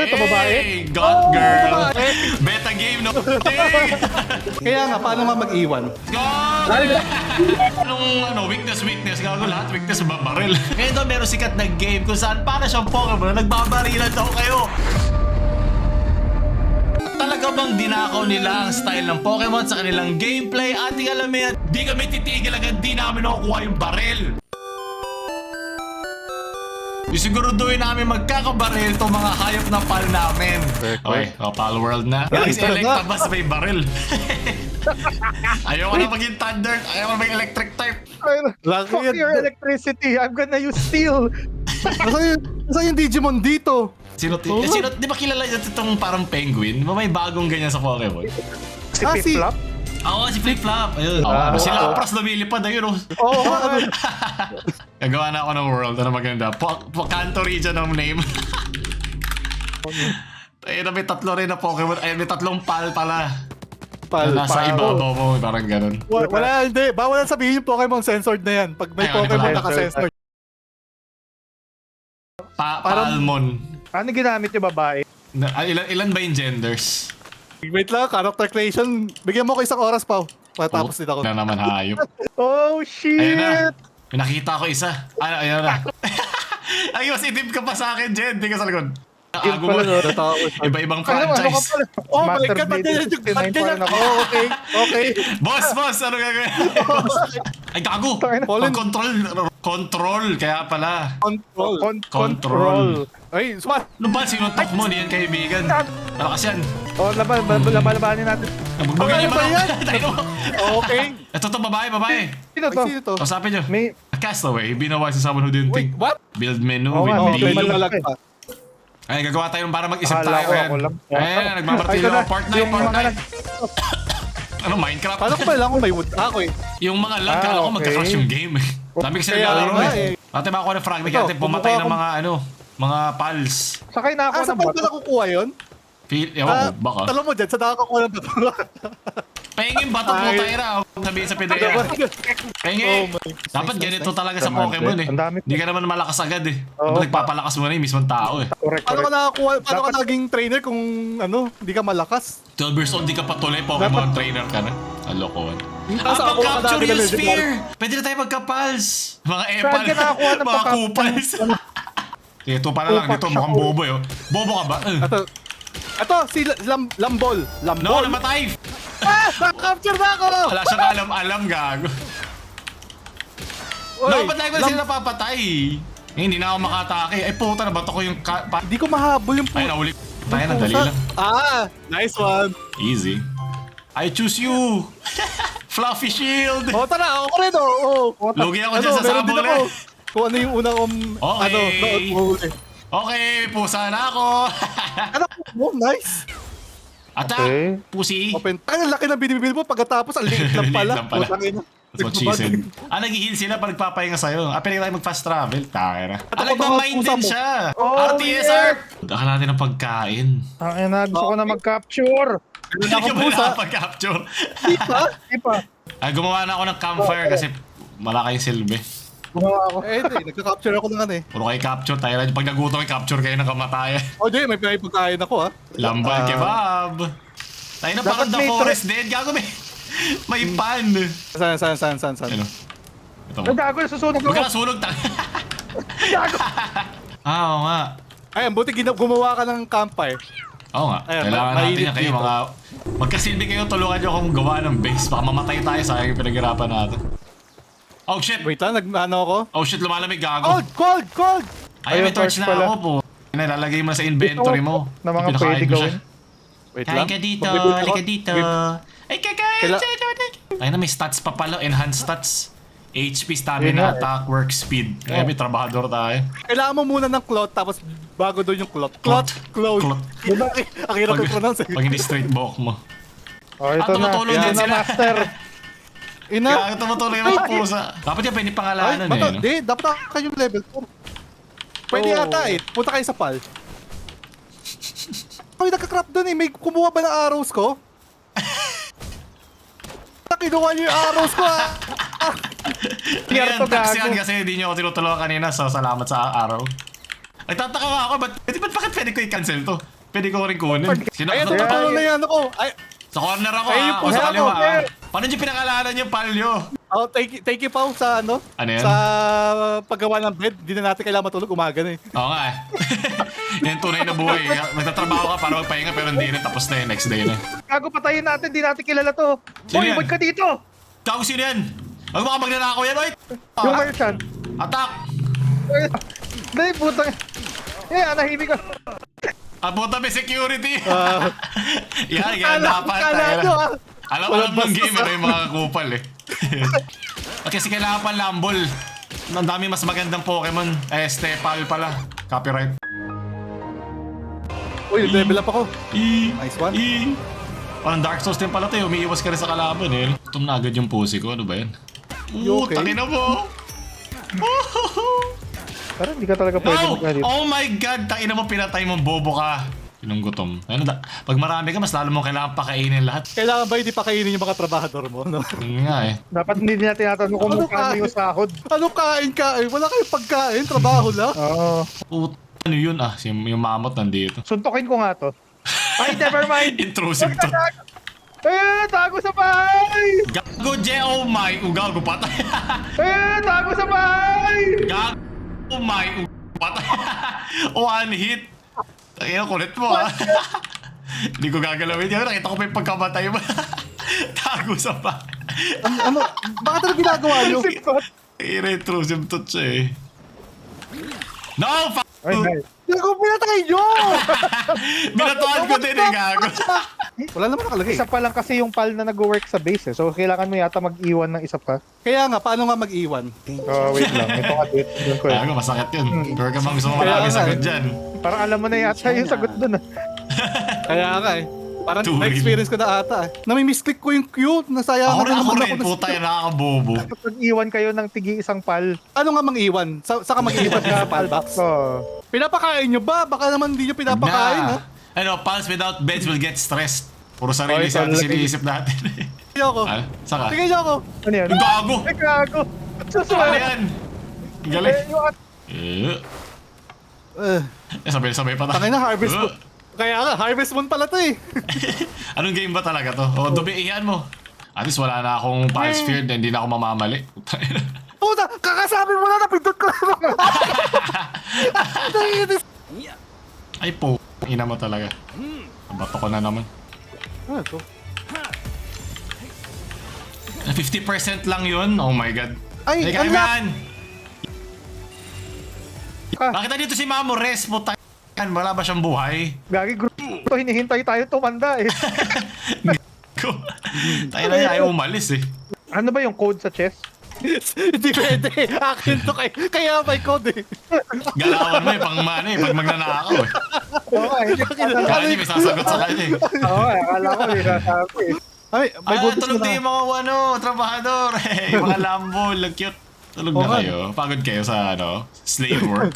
ito babae? God girl! Beta game, no? Kaya nga, paano nga mag-iwan? God! Anong weakness, gago lahat, weakness baril. Ngayon daw meron sikat na game kung saan para siyang Pokemon, nagbabarilan daw kayo. Talaga bang dinakaw nila ang style ng Pokemon sa kanilang gameplay? Ating alamin, di kami titigil agad, di namin nakukuha yung baril. Isiguruduhin namin magkakabaril itong mga hayop na pal namin. Okay, pal world na. Guys, Electabuzz may baril. Ayoko na maging thunder, ayoko na maging electric type. Fuck your electricity. I'm gonna use steel. Nasaan yung Digimon dito? Sino, di ba kilala itong parang penguin? Di ba may bagong ganyan sa Pokemon? Si Ah, si- Pip-Flop? Oo, si Flip-Flop. Ayun. Si Lapras lumilipad, ayun. Oo. Gagawa na ako ng world. Ano maganda? Kanto region ng name. Ayun, may tatlo rin na Pokemon. Ay, may tatlong pal pala. Nasa ibabaw mo, parang ganun. Wala, hindi. Bawal na sabihin yung Pokemon censored na yan. Pag may Ayun, Pokemon ito. naka-censored. Palmon. Ano ginamit yung babae? Ilan ba yung genders? Wait lang, character creation. Bigyan mo ko isang oras, Pao. Patapos din ako. Na naman hayop. Oh, Ayun na. shit! May nakita ko isa. Ayun na. Ay, mas itim ka pa sa akin, Jen. Di ka sa likod. Ago mo. Iba-ibang franchise. Oh my God, ba't ganyan? Okay, okay. Boss, ano gagawin? Ay, gago. Control, kaya pala. Control. Ay, sumat. Ano ba? Sinuntok mo? Di yan kaibigan. Malakas yan. Oh, labanin natin. Bumili Ano mo ba yan? na. Okay. Ito to, babae. Sino Ay, to? sino to? Kausapin nyo. May... A castaway, be wise to someone who didn't Wait, think. what? Build menu Oo with nga, B. may Lumalag pa. Ay, gagawa tayo para mag-isip Akala tayo. ko Ayan. ako lang. Ayan, nagmamartilyo Ito na, ako. Fortnite. yung mga Ano, Minecraft? Paano ko ba lang kung may wood ako eh? Yung mga lag, kala ko okay. magka-crash yung game eh. Dami kasi Kaya naglalaro nga eh. Ate, baka ako na fragment Ito, natin pumatay ng kumukuha mga pals. Sakay na ako Sa ng pag bato. ba nakukuha yun? Ewan ko, baka. Talo mo dyan, sa nakakukuha ng bato. Pengin bato po tayo na. Sabihin sa PDA. Pengin. Dapat ganito talaga sa Pokemon eh. Ang dami. Hindi ka naman malakas agad eh. Oo. Dapat nagpapalakas mo na yung mismong tao eh. Correct, Paano ka correct. nakakuha, paano ka Dapat- naging trainer kung hindi ka malakas? 12 years old, di ka patuloy Pokemon trainer ka na. Alokohan. Tapos ako Pag-capture kadami na yung legend sphere! Pwede na tayo magka-pals! Mga epal, Saan ka nakakuha ng mga kupals. Ito pa na lang, dito mukhang bobo eh. Bobo ka ba? Ito, si Lambol. No, Lambol. namatay! Nakaka-capture na ako! Wala siyang alam-alam, gago. No, ba't lagi ba sila napapatay? Eh, hindi na ako makatake. Ay, puta, nabato ko yung... Hindi ko mahabol yung Ay, nauli. Tayo na, dali lang. Ah, nice one. Easy. I choose you! Fluffy shield! O, tara, ako rin, oh. Lugi ako dyan sa meron din sabol ako. eh. Kung ano yung unang Okay. uhuli. Okay, pusa na ako! Ano mo, nice. Attack! Okay. Pusi! Open. Ay, ang laki ng binibil mo pagkatapos, ang liit lang pala. Liit lang pala. Putang ina. That's what she said. Nag-heal sila pag nagpapahinga sa'yo. Pwede tayo mag-fast travel. Taka na. Ako Nagmamind pusa din mo. siya. Oh, RTSR! Daka natin ang pagkain. Ang ina, gusto ko na mag-capture. Meron Hindi akong ka ba pusa. nakapag-capture? Di pa. Ay, gumawa na ako ng campfire kasi malaki yung silbi. Gumawa ako. Eh, hindi. Nagka-capture ako ng ano eh. Puro kayo capture tayo. Pag nagutom yung capture kayo ng kamatayan. Oh, di, may pagkain ako, ha. Lambal kebab. Tayo na parang Dapat the may forest dead. Gago may pan. Saan? Ano? Ito mo. Ang gago, nasusunog Huwag ako. ka nasunog. Gago. Oo nga. Ay, ang buti gumawa ka ng campfire. Oo nga. Ayan, Kailangan natin mainit yan kayo dito. mga... Magkasilbi kayo, tulungan nyo akong gawa ng base. Baka mamatay tayo sa yung pinaghirapan natin. Oh shit! Wait lang, ano ako? Oh shit, lumalamig gago. Cold! Ay, may Ayun, torch torch na pala. ako po. Nilalagay mo na sa inventory mo. Na mga Pinakain pwede ko siya. gawin. Wait Kain lang. ka dito, Magbibigay ako. halika dito. Ay, kakain Kaila- siya. Ay na, may stats pa pala. Enhanced stats. HP, Yun stamina, nga eh. attack, work, speed. Kaya may trabahador tayo. Kailangan mo muna ng cloth, tapos bago doon yung cloth. Cloth. Cloth. Diba? Ang hirap Pag, i-pronounce eh. pag hindi straight buhok mo. Oh, ito na. tumutulong Ito din na, sila. master. Ina. Kaya tumutulong yung mga pusa. Dapat yung pwede Ay, pangalanan bato, eh. No? di, dapat kayo level 4. Pwede Oh. yata eh. Punta kayo sa pal. Ay, nagka-crap doon eh. May kumuha ba ng arrows ko? Kinuha niyo yung arrows ko ah. Ngayon, to, tax gago. yan kasi hindi nyo ako tinutulungan kanina. So, salamat sa araw. Nagtataka nga ako, bakit pwede ko i-cancel to? Pwede ko rin kunin. Sino Ayun, ko to? tatalo na yan ako. Ay, Sa corner ako Ayun ah, po, o sa ako, kaliwa ah. eh. Paano nyo pinangalanan yung palyo? oh, thank you Pao sa ano? Ano yan? Sa paggawa ng bed. Hindi na natin kailangan matulog, umaga na eh. Oo nga eh. Yan tunay na buhay. Magtatrabaho ka para magpahinga pero hindi rin tapos na yun, next day na. Gago, patayin natin, di natin kilala to. Sino Boy, yan? ba't ka dito? Gago sino yan? Huwag mo ka magnanakaw yan, oy! Yung merchant. Attack! Dahil putang. Nahimik ka. Puta may security! Ah. yan dapat. Kala nyo ah. Alam Walang ng bastos, game, ah. yung mga kupal eh. Kasi kailangan pa lambol. Ang dami mas magandang Pokemon. Stepal pala. Copyright. Uy, level up ako. Nice one. Parang Dark Souls din pala to eh. Umiiwas ka rin sa kalaban eh. Tum na agad yung pusi ko. Ano ba yan? You okay? Tangina mo! Parang hindi ka talaga pwede No! magkadito. Oh my God! Tangina mo, pinatay mong bobo ka. Sinong gutom. Pag marami ka, mas lalo mo kailangan pakainin lahat. Kailangan ba hindi pakainin yung mga trabahador mo? No? Yun nga eh. Dapat hindi nila tinatanong kung Ano magkano ka? yung sahod. Ano kain? Wala kayong pagkain, trabaho lang. Oo. Ano yun ah? Yung mamot nandito. Suntukin ko nga to. Ay, never mind. Intrusive to. Tago sa bahay! Gago, oh my. Gago, patay. Tago sa bahay! Gago, oh my. Patay. One hit. Tangina, kulit mo ah. Hindi ko gagalawin yan. Nakita ko pa yung pagkamatay mo. Tago sa pa. Ano? Bakit ano ginagawa nyo? Intrusive to siya eh. No! Ay, ay. Hindi ko pinatay nyo! Binatuan ko din eh, gago. Wala naman nakalagay. Isa pa lang kasi yung pal na nag-work sa base eh. So, kailangan mo yata mag-iwan ng isa pa. Kaya nga, paano nga mag-iwan? Wait lang. Ito ka dito. Doon ko eh. Gago, masakit yun. Pero ka bang gusto mo Kaya marami nga sagot eh. dyan. Parang alam mo na yata yung sagot doon ah. Kaya nga eh. Parang Turing. na-experience ko na ata eh. Nami-misclick ko yung Q. Nasayangan Ako rin, naman ako rin. Puta yun, nakakabobo. Dapat mag-iwan kayo ng tigi isang pal. Ano nga mang-iwan? Sa ka mag-iwan sa palbox? Oo. Pinapakain nyo ba? Baka naman hindi nyo pinapakain ha? Ano, pals without beds will get stressed. Puro sarili Oy, sa atin talaga. siniisip natin. Tingnan ko. Ah, saka? Tingnan nyo ako. Ano yan? Yung gago! Ay, gago! Ano Susunod! yan? Galing. Yung Sabay-sabay pa tayo. Tangay na, harvest moon. Kaya nga, harvest moon pala to eh. Anong game ba talaga to? O, dumiihan mo. At least wala na akong pulse fear na hindi na ako mamamali. Puta, kakasabi mo na, napindot ko na. Ay po, ina mo talaga. Bato ko na naman. Ano to? 50% lang yun? Oh my God. Ay, Hey, ala! man! Bakit nandito si Mamo Res? Puta yan, wala ba siyang buhay? Gagi, grupo. Hinihintay tayo tumanda eh. Tayo na niya, ayaw umalis eh. Ano ba yung code sa chess? Hindi pwede. Akin to kaya may code eh. Galawan mo eh, pang mana eh, pag magnanakaw eh. Oo, hindi ko Kaya niya may sasagot sa kanya eh. Oo, akala ko may sasabi eh. Ay, may buntis tulog na. din yung mga trabahador. Yung mga lambol, cute. Tulog na Okay. kayo. Pagod kayo sa slave work.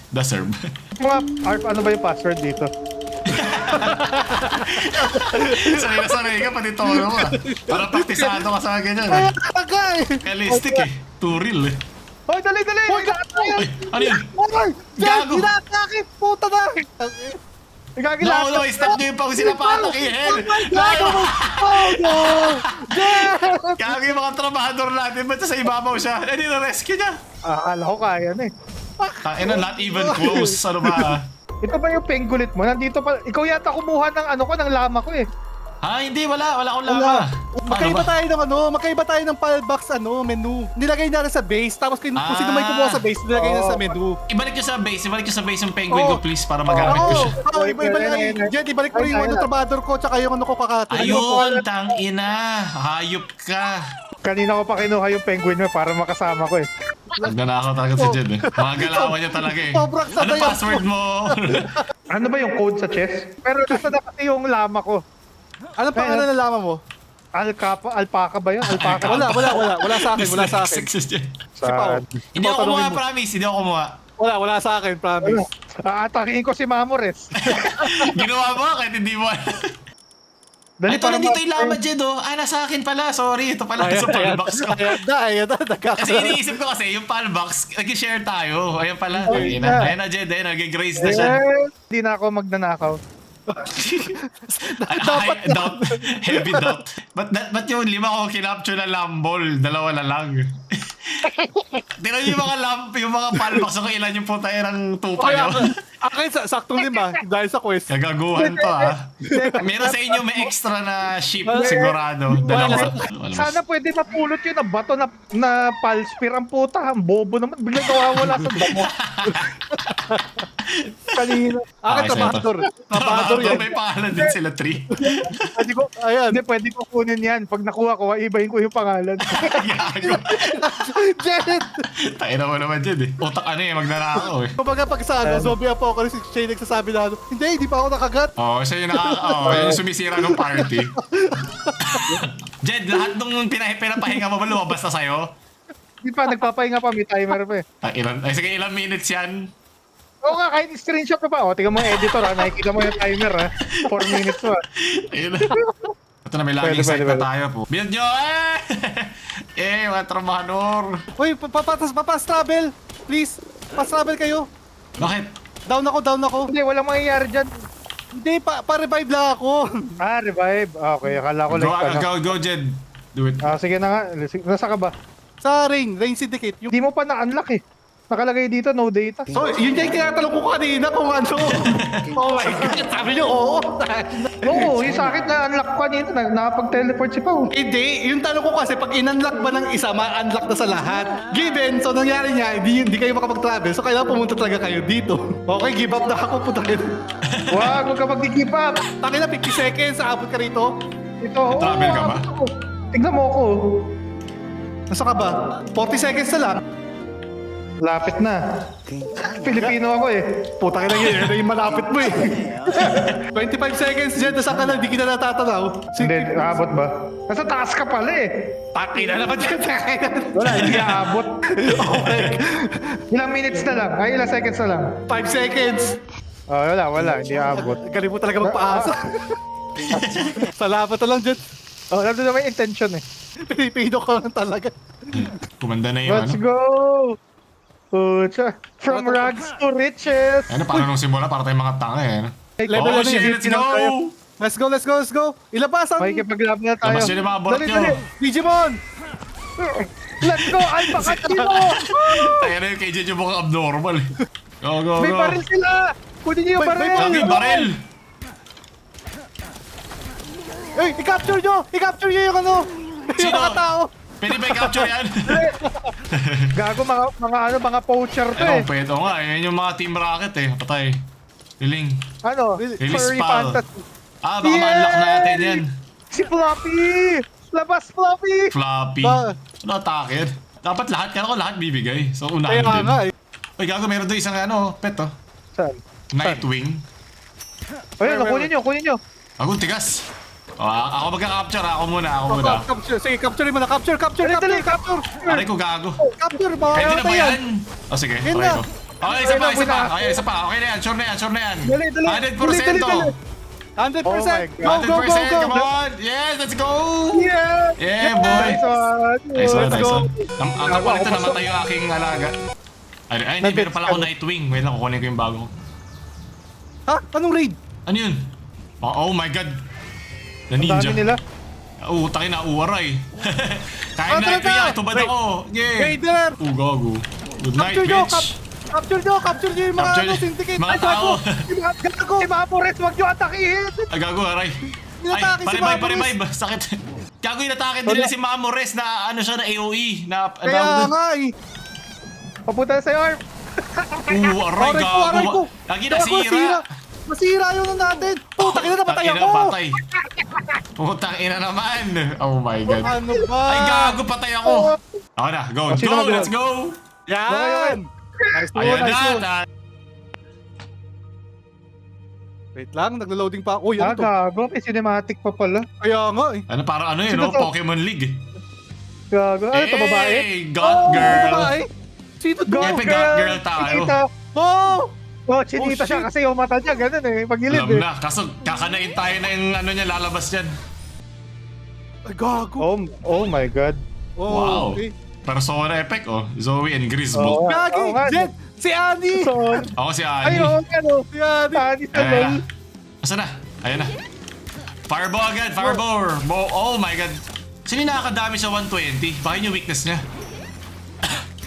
The serve. Mga, Arp, ano ba yung password dito? Sanay na sanay ka, pati tono mo ah. Parang praktisado ka sa ganyan eh. Agay! Realistic eh. Too real eh. Hoy, dali, dali! Hoy, Ay, ano yun? Ay! Gago! Ginatake! Puta na! Gagi No, lahat. no, stop nyo yung pag sila patak eh. Gago! Oh no! Kaya yung mga trabahador natin, ba't sa ibabaw siya? Eh, rescue niya. Akala ko kaya na eh. Tangina, not even close. Ano ba? Ito ba yung pengulit mo? Nandito pa. Ikaw yata kumuha ng ano ko, ng lama ko eh. Ha, hindi, wala akong lama. Magkaiba tayo ng magkaiba tayo ng palbox menu. Nilagay natin sa base, tapos kung sino may kumuha sa base, nilagay na sa menu. Ibalik nyo sa base yung penguin ko please para magamit ko siya. Ibalik mo yung trabador ko, tsaka yung ko kakato. Ayun, tang ina. Hayop ka. Kanina ko pa kinuha yung penguin mo para makasama ko eh. Nagnanakaw talaga si Jed eh. Mga galawan niya talaga eh. Sobrang Ano sanay password mo? Ano ba yung code sa chess? Pero nasa na kasi yung lama ko. Anong pangalan ng lama mo? Alpaca ba yun? Alpaca? Wala sa akin, wala sa akin. Si Pao. Hindi ako kumuha, promise. Hindi ako kumuha. Wala sa akin, promise. Aatakihin ko si Mamores. Ginawa mo kahit hindi mo. Ay, ito para nandito yung ma- llama, Jed, oh. Ah, nasa akin pala. Sorry, ito pala sa palbox ko. Ayan na. Kasi iniisip ko kasi, yung palbox, nag-share tayo. Ayan pala. Ay, Ayan na, Jed. Ayan, nag-grace na siya. Hindi na ako magnanakaw. Doubt. Heavy doubt. Ba't yung 5 ko kinapture na lambol? 2 na lang. Tingnan yung mga yung mga palbox kung ilan yung puta ng tupa nyo. Akin, saktong 5 dahil sa quest. Kagaguhan to ah. Meron sa inyo may extra na ship sigurado. 2 Sana pwede mapulot yun na bato na palspir ang puta. Ang bobo naman. Bigla nawawala sa damo. Kanina. Akin, Okay, trabahador. Trabahador yan. May pangalan din sila 3. Pwede ko, Ayan. hindi, pwede ko kunin yan. Pag nakuha ko, ibahin ko yung pangalan. Gago. Jared! Tayo na mo naman dyan eh. Utak ano eh, magnanakaw eh. Kumbaga pag sa zombie apocalypse, si Shay nagsasabi na hindi pa ako nakagat. Siya yung yung sumisira ng party. Jed, lahat nung pinapahinga mo ba lumabas na sa'yo? Hindi pa, nagpapahinga pa. May timer pa eh. Sige, ilang minutes yan? Oo nga, kahit screenshot na pa. O, tingnan mo yung editor ha. Nakikita mo yung timer ha. 4 minutes pa. Ayun na. Ito na, may laging site na tayo po. Build nyo eh! Mga trabahador. Uy, papas travel. Please, pass travel kayo. Bakit? Down ako. Hindi, walang mangyayari dyan. Hindi, pa-revive lang ako. Ah, revive. Okay, akala ko like Go, Jed. Do it. Sige na nga. Nasa ka ba? Sa Rain Syndicate. Hindi mo pa na-unlock eh. Nakalagay dito, no data. So, yun yung tinatanong ko kanina kung ano. Oh my God, sabi niyo, oo. Oo, yung sa akin na-unlock ko kanina. Nakapag-teleport si Pao. Hindi, yung tanong ko kasi pag in-unlock ba ng isa, ma-unlock na sa lahat. Given, so nangyari niya, hindi kayo makapag-travel, so kailangan pumunta talaga kayo dito. Okay, give up na ako, putangin. Wag ka mag-give up. Tangin na, 50 seconds, aabot ka rito. Ito, Travel ka ba? Tignan mo ako. Nasa ka ba? 40 seconds na lang. Lapit na. Pilipino ako eh. Putangin na yun, ano yung malapit mo eh. 25 seconds dyan, nasa ka lang, di kita natatanaw. Hindi, aabot ba? Nasa taas ka pala eh. Taki na naman dyan, Wala, hindi aabot. Okay. Ilang minutes na lang. Ay, ilang seconds na lang. 5 seconds. Oh, wala. Hindi aabot. Galing mo talaga magpaasa. Salamat na lang dyan. Oh, nandun naman yung intention eh. Pilipino ka lang talaga. Kumanda na yung Let's ano. go! Pucha. From rags to riches! Ano, paano nung simula? Para tayong mga tanga eh. ano? Level Oh ano shit, yun? let's go! Let's go. Ilabasan. Makikipaglaban na tayo. Labas yun yung mga borot nyo. Digimon! Let's go! Alpha Katino! Tayo na yung KJ yung mukhang abnormal eh. Go. May baril sila! Kunin niyo yung May baril! Lagi baril! Hey, i-capture nyo yung ano! Yung Sino? mga tao! Pwede ba i-capture yan? Gago, mga poacher to eh. Pwede nga. Yan yung mga Team Rocket eh. Patay. Piling. Ano? Release Furry spell. fantasy. Baka ma-unlock natin yan. Si Floppy! Labas, Floppy! Floppy. Ano atake yan? Dapat lahat. Kaya ko lahat bibigay. So unahin Kaya din. nga eh. Uy, gago, meron doon isang pet oh. Saan? Nightwing. Ayun, kunin nyo. Ako, tigas. Ako magka-capture. Ako muna. Capture. Sige, capture mo na. Capture. Dali. Aray ko, gago. Capture, baka Pwede na ba yan. yan? Sige, Yan try na. ko. Okay, isa pa. Okay na yan. Sure na yan. Dali. 100%. 100%. Oh my God. Go. 100%. Come on. Yes, let's go. Yeah! Yeah, boy. Nice one. Nice go. one. Ang kapal ito, namatay yung aking alaga. Ay, hindi. Meron pala ako Nightwing. Wait lang, kukunin ko yung bago. Ha? Anong raid? Ano yun? Oh my God. Na Ang ninja. dami nila. Takin na, uwaray. Kaya Ah, Nightwing talaga? yan, tubad ako. Yeah. Raider! Gago. Good night, Capture nyo! bitch. Capture nyo yung mga Capture- syndicate! mga Ay, gago! tao. Gago! Si Mapores, wag nyo atakihin! Gago, aray. Inatake si Mamores. Parivive. Sakit. Gago, inatake din nila si Mamores na ano siya na AOE. Na, Kaya nga eh! Papunta na sa'yo, Arp! aray, Aray ko! gago. Lagi Gago, nasira. Masira yun na natin! Puta, kina napatay Tangina, ako! patay. Putang ina naman. Oh my God. Ano ba? Ay, gago, patay ako. Okay na, go. Sino Go, ba? let's go. Yan! Nice one, Ayan nice one. na. Wait lang, naglo-loading pa. Uy, Ah, ano to? gago. May cinematic pa pala. Kaya nga eh. Ano, parang ano yun, Sino no? to? Pokemon League. Gago. Ano to, babae? Hey, God girl. Babae? Sino to? Go, Epic God girl tayo. Kita. Oh! Oh, chinita Oh, siya shit. kasi yung mata niya, ganun eh. Pagilid Alam eh. na, kaso kakanain tayo na yung ano niya lalabas dyan. Ay, gago. Oh my God. Wow. Okay. Persona effect, oh. Zoe and Griswold. Oo. Gagi! Oo nga. Jet! Si Annie! So, Ako si ay, Annie. oo, ano. Si Annie! Tani sa Ayan lol. na. Asan na? Ayan na. Fireball agad, fireball. Oh my god. Sino yung nakakadami sa 120? Baka yun yung weakness niya.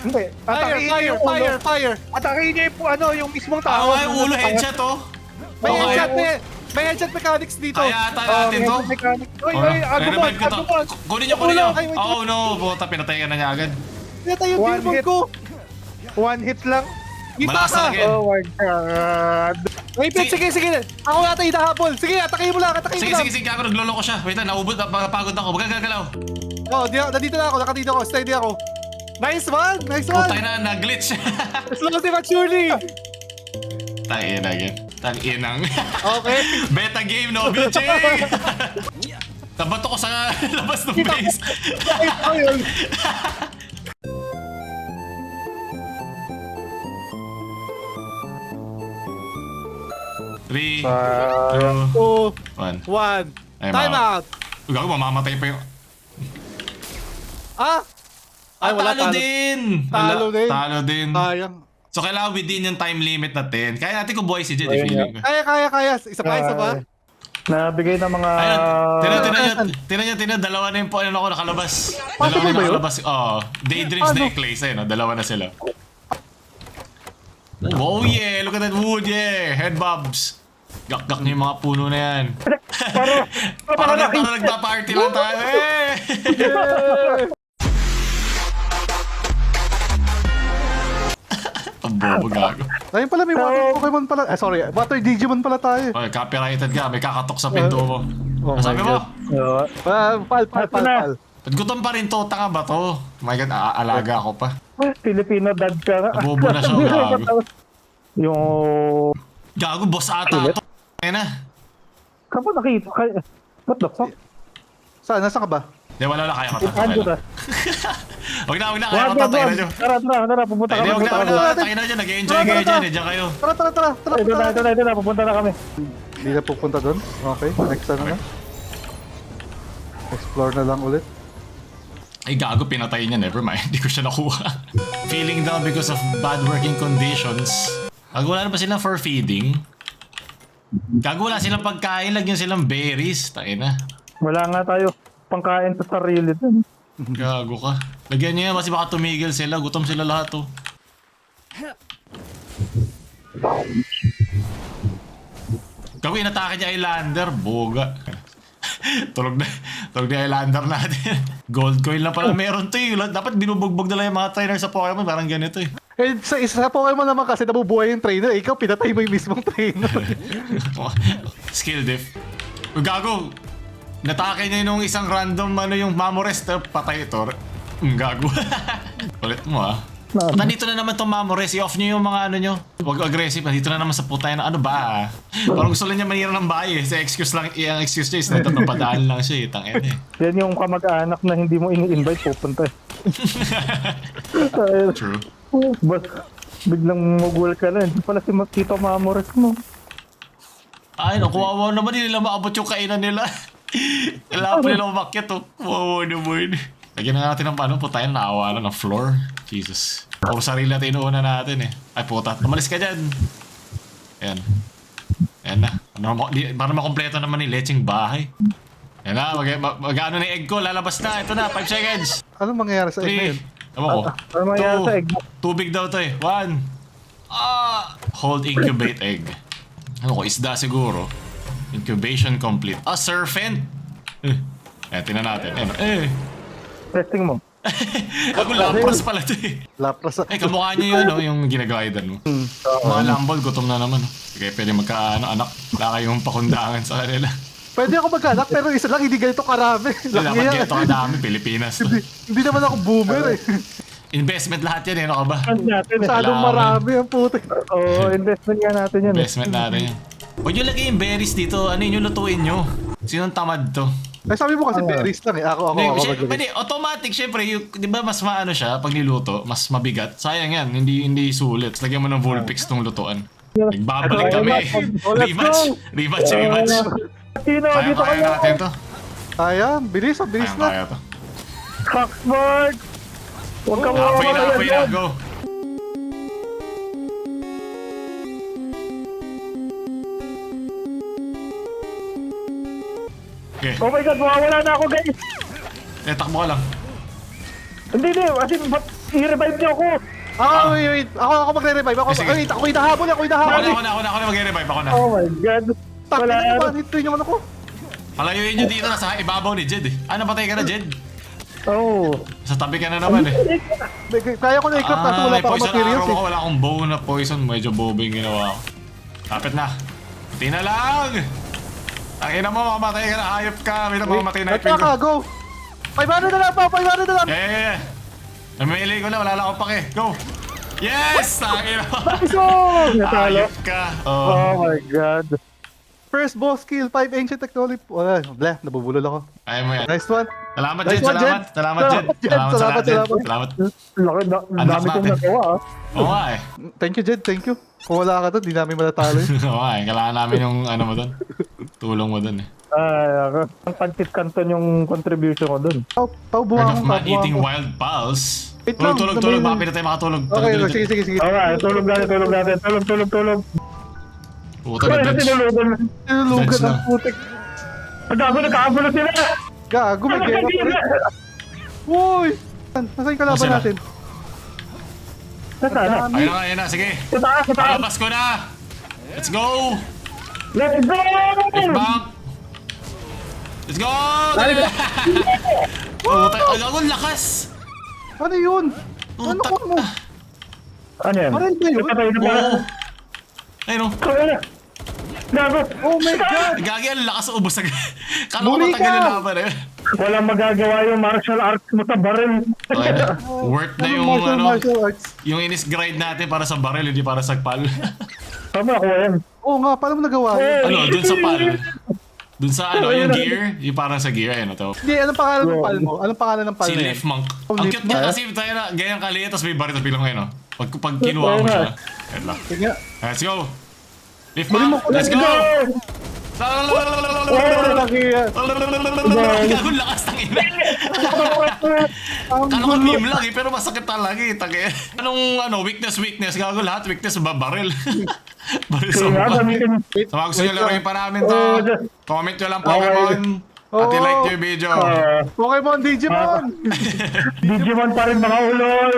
Hindi. Fire! Atakihin niya Fire! yung ulo. Fire! Fire! Atakihin niya yung, ano, yung mismong tao. Ay, ulo headshot, oh. May Okay. headshot! May headshot mechanics dito! Kaya ata natin to. Oy, Oh, oy, agumon, revive ko to. agumon. Kunin niyo, kunin niyo. Ay, wait. Oh no, puta, pinatay ka na niya agad. Pinatay yung One demon hit. ko! One hit lang. Kita Malakas ka! talaga yan. Oh my God. Wait, sige, sige! Ako yata hinahabol! Sige, atakin mo lang! Atakin mo Sige, lang! sige, sige, ako nagloloko siya. Wait lang, naubot, napagod ako. Magagagalaw. Oh, nandito na ako, nakadito ako, steady ako. Nice one! Nice one! Putay na, nag-glitch. Slowly but surely! Tangin again. Tanginang. Okay. Beta game, no, BJ! Nabato ko sa labas ng base. Ayun. Three, Two, 1. one. Ay, Time ma- out! Gago, mamamatay pa yung... Ah! Ay, wala talo talo. din! Talo din. Talo din. Sayang. So, kailangan within yung time limit natin. Kaya natin kung buhay si Jed, Ayun feeling ko. Kaya. Isa pa, isa pa. Nabigay ng mga... Ayun, saan? tinan, dalawa na yung po, ano ako, nakalabas. Possible Dalawa na ba yun? nakalabas. Oo. Daydreams Paano? Necklace, ayun, dalawa na sila. Oh yeah, look at that wood, yeah. Head bobs. Gak-gak niyo yung mga puno na yan. Parang nagpa-party lang tayo. Eh! Ang bobo gago. Ayun pala, may water Pokemon pala. Sorry, water Digimon pala tayo. Oy, copyrighted ka. May kakatok sa pinto mo. Oh Ang sabi my mo? God. Pal. Ba't gutom pa rin to? Tanga ba to? Oh my god, aalaga ako pa. Filipino dad ka nga. Bobo na siya, gago. Yung... Gago, boss ata to. Ayun na. Kapo nakita ka... What the fuck? Saan? Nasaan ka ba? Hindi, wala kaya ko to. Ando ka. Huwag na, kaya ko to. Tayo na dyan. Tara, pupunta Hindi, kami. huwag Pupunta na. kami. Tayo na dyan. Nag-enjoy kayo dyan. Diyan kayo. Tara. Ito na, pupunta na kami. Hindi na pupunta doon. Okay, next ano na. Explore na lang ulit. Ay, gago, pinatay niya. Never mind. Hindi ko siya nakuha. Feeling down because of bad working conditions. Gago, wala na ba silang for feeding? Gago, wala silang pagkain. Lagyan silang berries. Tayo na. Wala nga tayo pangkain sa sarili dun. Gago ka. Lagyan niya kasi baka tumigil sila. Gutom sila lahat oh. Gago, inatake niya Islander. Boga. tulog na yung Islander natin. Gold coin lang pala meron to eh. Dapat binubugbog na lang yung mga trainer sa Pokemon. Parang ganito eh. Eh, sa isa sa Pokemon naman kasi nabubuhay yung trainer. Ikaw, pinatay mo yung mismong trainer. Skill diff. Uy, gago. Natake niya yung isang random yung Mamorest. Patay ito. Gago. Ulit mo ah. Nandito na naman tong Mamorest. I-off niyo yung mga nyo. Huwag aggressive. Nandito na naman sa putay na ano ba? Parang gusto lang niya manira ng bahay eh. Sa excuse lang. Ang excuse niya is napadaan lang siya eh. Tangin eh. Yan yung kamag-anak na hindi mo ini-invite pupunta. True. Bas, biglang mugul ka na. Hindi pala si Tito Mamores mo. Ay, nakuwawa naman. Hindi nila maabot yung kainan nila. Kailangan pa nila umakyat oh. Wow naman. Lagyan na natin ng paano po tayo naawa na ng floor. Jesus. Puro sarili natin inuuna natin eh. Ay puta, tumalis ka dyan. Ayan. Ayan na. Para makompleto naman ni Leching bahay. Ayan na, mag-ano na yung egg ko. Lalabas na. Ito na, 5 seconds. Anong mangyayari sa egg na 3. yun? Tama ko. Ano mangyayari sa egg mo? Tubig daw to eh. 1. Hold incubate egg. Ano ko, isda siguro. Incubation complete. Serpent. Ayan, tinan natin. Ayan. Testing mo. Ako lapras pala to eh. Lapras. Kamukha niyo yun, no? Yung ginag-guidan mo. Mga lambol, gutom na naman. Kaya pwede anak. Wala kayong pakundangan sa kanila. Pwede ako mag-anak pero isa lang, hindi ganito karami. Dapat Laki yan. ganito kadami, Pilipinas. Hindi naman ako boomer eh. Investment lahat yan eh, ano ka ba? Natin. Masyadong Kailangan. marami ang putik. Oo, investment nga natin yan. Investment natin yan. Huwag nyo lagay yung berries dito, ano yun yung lutuin nyo? Sinong tamad to? Ay, sabi mo kasi berries lang eh. Ako maglagay. Pwede, automatic, syempre, di ba mas maano siya, pag niluto, mas mabigat. Sayang yan, hindi sulit. Lagyan mo ng Vulpix tong lutuan. Nagbabalik Ito, kami. oh, let's Rematch. go. Rematch, rematch. Sino, dito Kaya kayo. natin to. Kaya, bilis na. Kaya to. Coxmark! Huwag kang Halfway na, halfway na. Go. Okay. Oh my god, mawawala na ako guys! Takbo ka lang. Hindi, as in, ba't i-revive niyo ako? Wait. Ako magre-revive. Sige. Wait, ako hinahabol. Ako na mag-revive. Ako na. Oh my god. Wala. Wala. Naman, hituin naman ako. Palayuin nyo dito, nasa ibabaw ni Jed eh. Napatay ka na, Jed. Oh. Sa tabi ka na naman eh. Kaya ko na i-craft kaso wala may pa akong poison materials arrow eh. ako. Wala akong bow na poison. Medyo bobo yung ginawa ko. Kapit na. Pati na lang! Ang ina mo, mamamatay ka na. Hayop ka. May na mamamatay na ipin ko. Nagkaka, go! 500 na lang pa! 500 na lang! Eh! Namili ko na. Wala lang akong pake. Go! Yes! Ang ina mo. So, natalo. Hayop ka. Oh my god. First boss kill, 5 ancient technology. Wala, nabubulol ako. Ayaw mo yan. Nice one. Salamat, Nice Jed. one, Salamat. Jed. Salamat, Jed. Salamat, Salamat, Jed. salamat. Salamat. Laki na, Anak dami kong natin. nagawa ah. Oo nga eh. Thank you, Jed. Thank you. Kung wala ka doon, di namin matatalo eh. Oo nga eh. Kailangan namin yung ano mo doon. Tulong mo doon eh. Ay, ang pantit kanton yung contribution ko dun. Pau, Heard bumangon of ka, man eating bumangon. wild pulse. Wait Tulog, lang, tulog, sabihin tulog. lang. Baka pwede tayo makatulog. Okay, sige, sige, sige. Okay, tulog natin. Puta Kaya na na bench. tinulugan. Nilulugan Dodge na. ang putik. Pagkago nagkakagulo sila. Gago, may gera pa rin. Uy! Nasaan yung kalaban Nasaan na? natin? Nasaan na? Ayun na. Sige. Sa taas. Palabas ko na. Let's go. Let's go! Lift back. Let's go. Puta. Ang lakas. Ano yun? Ano Puta. ko mo? Ano yan? Parang ba yun? Patay na pala. Oo. Ayun o. Kaya na. Gago. Oh my god! Gagi, ang lakas ubos agad. Kala ko Muli matagal ka! yung laban eh. Walang magagawa yung martial arts mo sa baril. Okay na. Worth na yung Martial arts. yung inis-grind natin para sa barrel, hindi para sa pal. Tama ako yan. Oo nga, paano mo nagawa yun? Ano, dun sa pal. Dun sa ano, yung gear, yung parang sa gear, ayun to. Hindi, anong pangalan ng pal mo? Anong pangalan ng pal Si na yan? Leaf Monk. Oh, Ang Leaf cute niya Monk. kasi tayo na, ganyang kaliit, tapos may baril, tapos bilang ngayon, no? Pag kinuha mo siya. Ayun lang. Sige nga. Let's go! Leaf Muli mo Monk, ko, let's go! Oh, laki yan. Gagong lakas ng ina. Ang Kala ko gulo. meme lang eh, pero masakit talaga eh. Anong weakness? Gago lahat, weakness ba? Baril. Baril sa Kaya nga, mukha. gamitin. Sa mga gusto nyo laruin pa namin to, Oh, just- comment nyo lang Pokemon. At Oh. i-like nyo yung video. Pokemon Digimon! Digimon pa rin mga ulol.